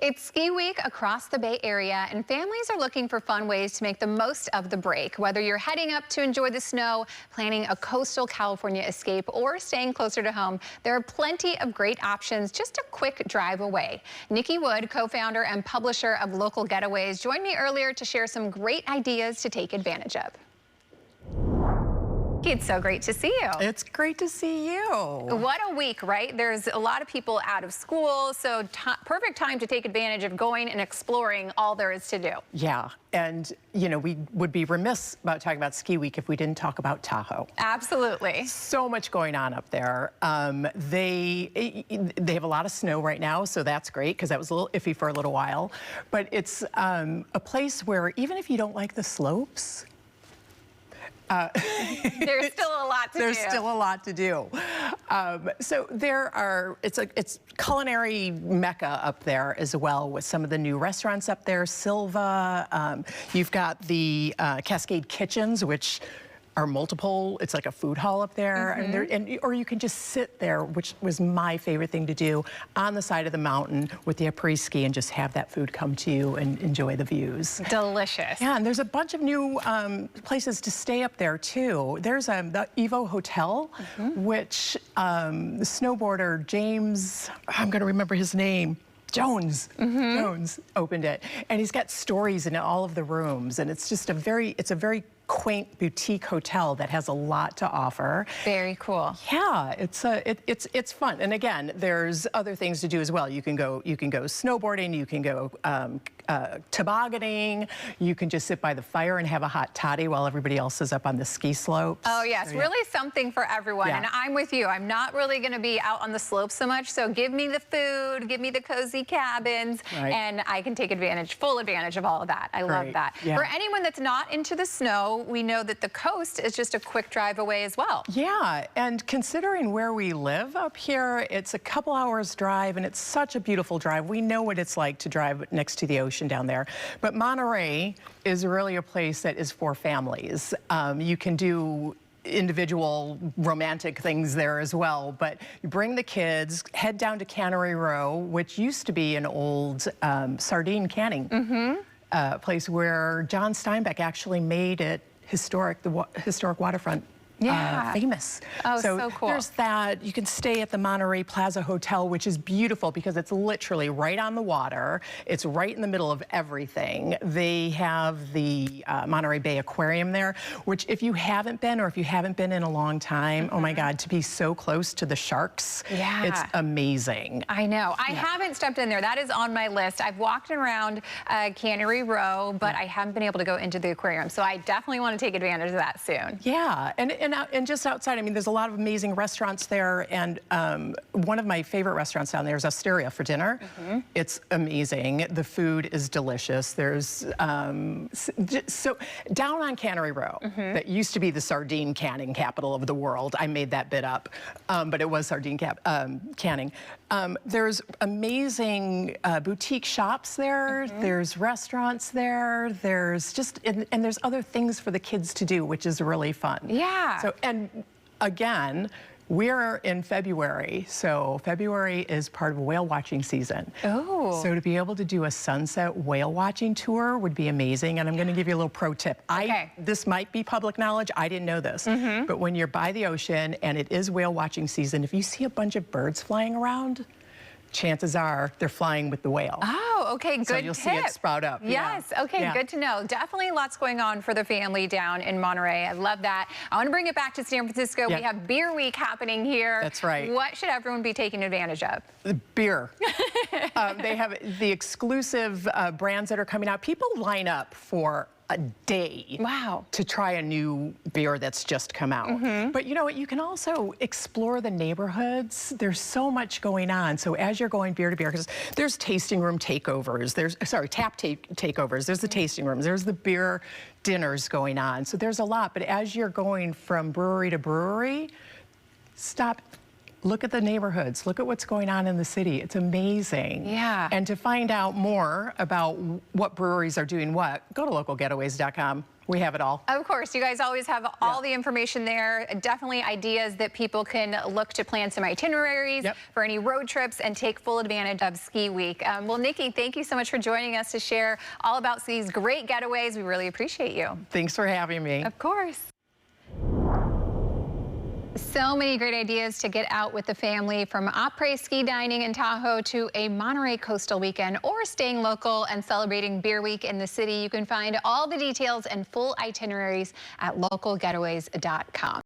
It's ski week across the Bay Area, and families are looking for fun ways to make the most of the break. Whether you're heading up to enjoy the snow, planning a coastal California escape, or staying closer to home, there are plenty of great options just a quick drive away. Nikki Wood, co-founder and publisher of Local Getaways, joined me earlier to share some great ideas to take advantage of. It's so great to see you. It's great to see you. What a week, right? There's a lot of people out of school, so perfect time to take advantage of going and exploring all there is to do. Yeah, and you know, we would be remiss about talking about ski week if we didn't talk about Tahoe. Absolutely. So much going on up there. They have a lot of snow right now, so that's great because that was a little iffy for a little while. But it's a place where even if you don't like the slopes, there's still a lot to do. There's still a lot to do. So it's culinary mecca up there as well with some of the new restaurants up there. Silva, you've got the Cascade Kitchens, which are multiple. It's like a food hall up there, or you can just sit there, which was my favorite thing to do, on the side of the mountain with the après-ski and just have that food come to you and enjoy the views. Delicious. Yeah, and there's a bunch of new places to stay up there too. There's the Evo Hotel, which the snowboarder James, I'm gonna remember his name, Jones opened it, and he's got stories in all of the rooms, and it's just a very quaint boutique hotel that has a lot to offer. Very cool. Yeah, it's fun, and again, there's other things to do as well. You can go snowboarding, you can go tobogganing, you can just sit by the fire and have a hot toddy while everybody else is up on the ski slopes. Oh yes, really something for everyone. Yeah. And I'm with you. I'm not really going to be out on the slopes so much, so give me the food, give me the cozy cabins, and I can take full advantage of all of that. I love that. Yeah. For anyone that's not into the snow, we know that the coast is just a quick drive away as well. Yeah, and considering where we live up here, it's a couple hours drive, and it's such a beautiful drive. We know what it's like to drive next to the ocean down there. But Monterey is really a place that is for families. You can do individual romantic things there as well, but you bring the kids, head down to Cannery Row, which used to be an old sardine canning place where John Steinbeck actually made it historic, the historic waterfront. Famous. Oh, so cool. There's that. You can stay at the Monterey Plaza Hotel, which is beautiful because it's literally right on the water. It's right in the middle of everything. They have the Monterey Bay Aquarium there, which if you haven't been, or if you haven't been in a long time, oh my God, to be so close to the sharks, it's amazing. I know. I haven't stepped in there. That is on my list. I've walked around Cannery Row, but I haven't been able to go into the aquarium, so I definitely want to take advantage of that soon. Yeah, and just outside, I mean, there's a lot of amazing restaurants there, and one of my favorite restaurants down there is Osteria for dinner. It's amazing. The food is delicious. There's so down on Cannery Row, that used to be the sardine canning capital of the world. I made that bit up, but it was sardine canning. There's amazing boutique shops there. There's restaurants there. There's just and there's other things for the kids to do, which is really fun. Yeah. So, and again, we're in February, so February is part of whale watching season. Oh. So to be able to do a sunset whale watching tour would be amazing, and I'm going to give you a little pro tip. This might be public knowledge, I didn't know this, but when you're by the ocean and it is whale watching season, if you see a bunch of birds flying around, chances are they're flying with the whale. Oh, okay, good So you'll see it sprout up. Yes, okay, good to know. Definitely lots going on for the family down in Monterey. I love that. I want to bring it back to San Francisco. We have Beer Week happening here. That's right. What should everyone be taking advantage of? The beer. They have the exclusive brands that are coming out. People line up for a day to try a new beer that's just come out. But you know what, you can also explore the neighborhoods. There's so much going on. So as you're going beer to beer, because there's tasting room takeovers, there's tap takeovers, there's the tasting rooms, there's the beer dinners going on. So there's a lot, but as you're going from brewery to brewery, stop look at the neighborhoods, look at what's going on in the city. It's amazing. Yeah. And to find out more about what breweries are doing what, go to localgetaways.com. We have it all. Of course, you guys always have all the information there. Definitely ideas that people can look to plan some itineraries for any road trips and take full advantage of Ski Week. Well, Nikki, thank you so much for joining us to share all about these great getaways. We really appreciate you. Thanks for having me. Of course. So many great ideas to get out with the family, from après ski dining in Tahoe to a Monterey coastal weekend, or staying local and celebrating Beer Week in the city. You can find all the details and full itineraries at localgetaways.com.